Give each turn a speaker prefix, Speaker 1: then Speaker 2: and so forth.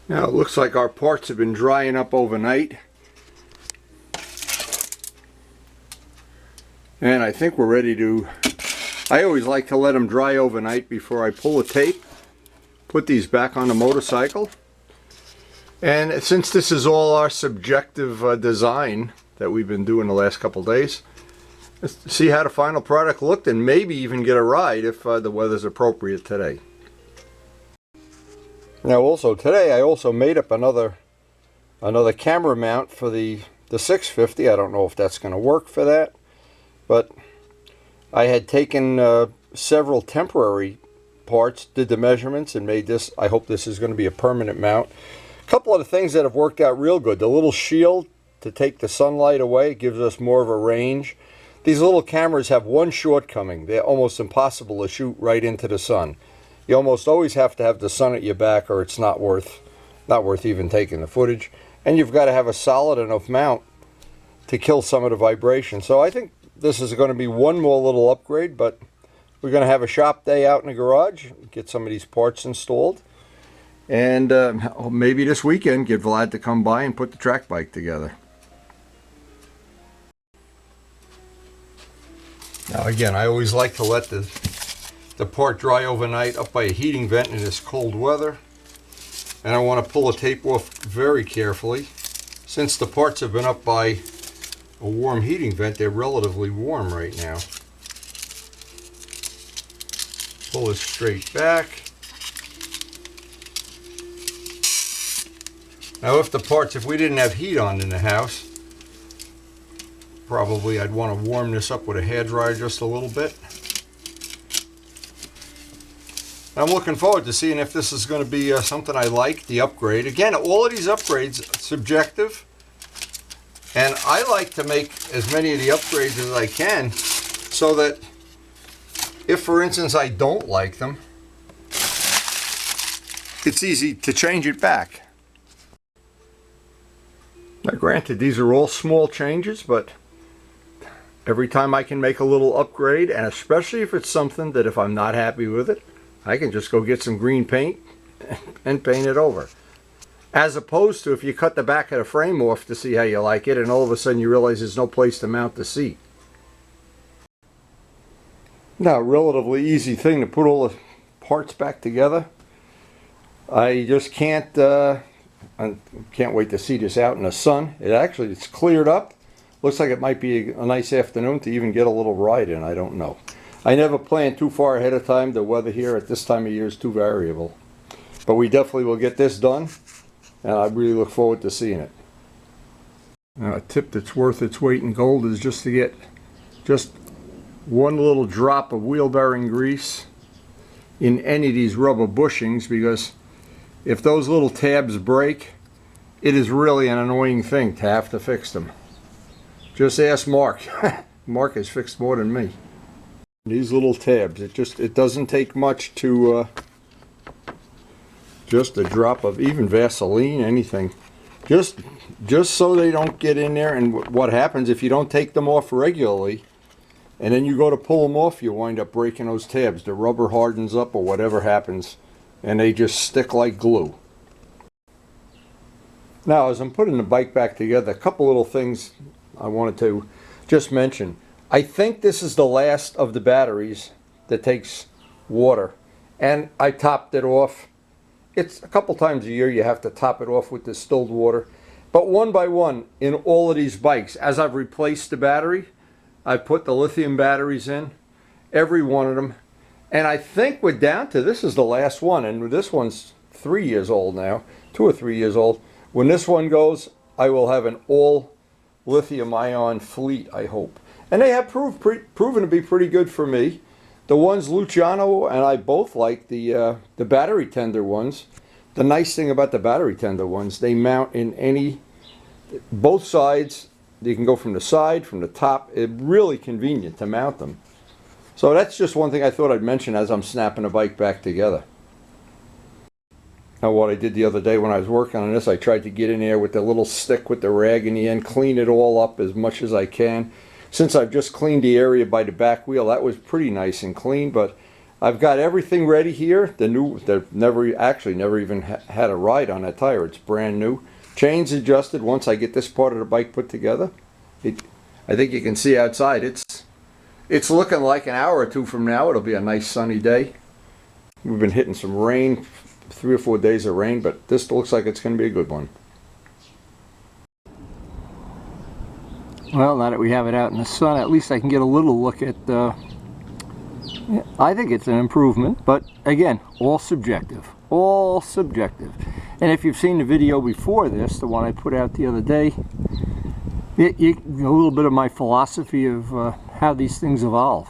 Speaker 1: Now it looks like our parts have been drying up overnight. And I think we're ready to, I always like to let them dry overnight before I pull the tape, put these back on the motorcycle. And since this is all our subjective design that we've been doing the last couple days, let's see how the final product looked and maybe even get a ride if the weather's appropriate today. Now also today I also made up another camera mount for the 650. I don't know if that's going to work for that, but I had taken several temporary parts, did the measurements, and made this. I hope this is going to be a permanent mount. A couple of the things that have worked out real good. The little shield to take the sunlight away, it gives us more of a range. These little cameras have one shortcoming. They're almost impossible to shoot right into the sun. You almost always have to have the sun at your back or it's not worth even taking the footage. And you've got to have a solid enough mount to kill some of the vibration. So I think this is going to be one more little upgrade, but we're going to have a shop day out in the garage, get some of these parts installed. And maybe this weekend get Vlad to come by and put the track bike together. Now again, I always like to let the part dry overnight up by a heating vent in this cold weather. And I want to pull the tape off very carefully. Since the parts have been up by a warm heating vent, they're relatively warm right now. Pull it straight back. Now if we didn't have heat on in the house, probably I'd want to warm this up with a hairdryer just a little bit. I'm looking forward to seeing if this is going to be something I like, the upgrade. Again, all of these upgrades are subjective, and I like to make as many of the upgrades as I can so that if, for instance, I don't like them, it's easy to change it back. Now granted, these are all small changes, but every time I can make a little upgrade, and especially if it's something that if I'm not happy with it, I can just go get some green paint and paint it over. As opposed to if you cut the back of the frame off to see how you like it, and all of a sudden you realize there's no place to mount the seat. Now, a relatively easy thing to put all the parts back together. I just can't wait to see this out in the sun. It's cleared up. Looks like it might be a nice afternoon to even get a little ride in. I don't know. I never plan too far ahead of time. The weather here at this time of year is too variable. But we definitely will get this done, and I really look forward to seeing it. Now, a tip that's worth its weight in gold is just to get just one little drop of wheel bearing grease in any of these rubber bushings, because if those little tabs break, it is really an annoying thing to have to fix them. Just ask Mark. Mark has fixed more than me. These little tabs, it doesn't take much to just a drop of even Vaseline, anything, just so they don't get in there. And what happens if you don't take them off regularly and then you go to pull them off, you wind up breaking those tabs. The rubber hardens up or whatever happens, and they just stick like glue. Now, as I'm putting the bike back together, a couple little things I wanted to just mention. I think this is the last of the batteries that takes water, and I topped it off. It's a couple times a year you have to top it off with distilled water, but one by one in all of these bikes, as I've replaced the battery, I've put the lithium batteries in, every one of them, and I think we're down to, this is the last one, and this one's 3 years old now, 2 or 3 years old. When this one goes, I will have an all lithium ion fleet, I hope. And they have proven to be pretty good for me. The ones Luciano and I both like, the battery tender ones. The nice thing about the battery tender ones, they mount in both sides. You can go from the side, from the top. It's really convenient to mount them. So that's just one thing I thought I'd mention as I'm snapping the bike back together. Now, what I did the other day when I was working on this, I tried to get in there with the little stick with the rag in the end, clean it all up as much as I can. Since I've just cleaned the area by the back wheel, that was pretty nice and clean, but I've got everything ready here. They've never even had a ride on that tire. It's brand new. Chains adjusted once I get this part of the bike put together. I think you can see outside. It's looking like an hour or two from now it'll be a nice sunny day. We've been hitting some rain, 3 or 4 days of rain, but this looks like it's going to be a good one.
Speaker 2: Well, now that we have it out in the sun, at least I can get a little look at I think it's an improvement, but again, all subjective. All subjective. And if you've seen the video before this, the one I put out the other day, a little bit of my philosophy of how these things evolve.